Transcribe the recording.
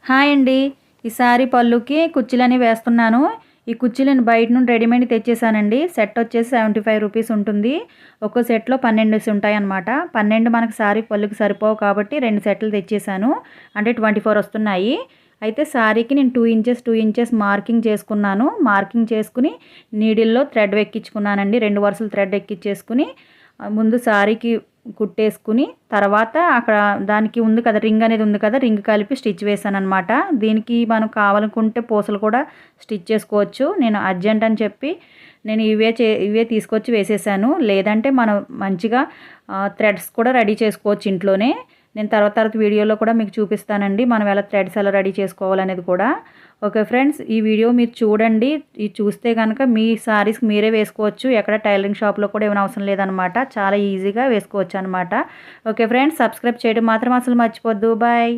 Hi అండి. ఈ sorry పళ్ళుకి కుచ్చిలని వేస్తున్నాను. ఈ కుచ్చిలను బయట నుండి రెడీమేడ్ తెచ్చేసానండి. సెట్ వచ్చేసి 75 రూపీస్ ఉంటుంది. ఒక్కో సెట్‌లో 12 ఉంటాయన్నమాట. 12 మనకు సారీ పళ్ళుకి సరిపోవు కాబట్టి 2 సెట్లు తెచ్చేసాను. అంటే 24 వస్తున్నాయి. అయితే సారీకి నేను 2 ఇంచెస్, 2 ఇంచెస్ మార్కింగ్ చేసుకున్నాను. మార్కింగ్ చేసుకుని నీడిల్‌లో థ్రెడ్ ఎక్కించుకున్నానండి. 2 వరుసలు థ్రెడ్ ఎక్కించేసుకుని ముందు సారీకి కుట్టేసుకుని తర్వాత అక్కడ దానికి ఉంది కదా, రింగ్ అనేది ఉంది కదా, రింగ్ కలిపి స్టిచ్ వేసాననమాట. దీనికి మనం కావాలనుకుంటే పూసలు కూడా స్టిచ్ చేసుకోవచ్చు. నేను అర్జెంట్ అని చెప్పి నేను ఇవే తీసుకొచ్చి వేసేసాను. లేదంటే మనం మంచిగా థ్రెడ్స్ కూడా రెడీ చేసుకోవచ్చు ఇంట్లోనే. నేను తర్వాత వీడియోలో కూడా మీకు చూపిస్తానండి మనం ఎలా థ్రెడ్స్ ఎలా రెడీ చేసుకోవాలనేది కూడా. ఓకే ఫ్రెండ్స్, ఈ వీడియో మీరు చూడండి. ఇది చూస్తే కనుక మీ సారీస్కి మీరే వేసుకోవచ్చు. ఎక్కడ టైలరింగ్ షాప్లో కూడా ఏమైనా అవసరం లేదనమాట. చాలా ఈజీగా వేసుకోవచ్చు అనమాట. ఓకే ఫ్రెండ్స్, సబ్స్క్రైబ్ చేయడం మాత్రం అసలు మర్చిపోద్దు. బాయ్.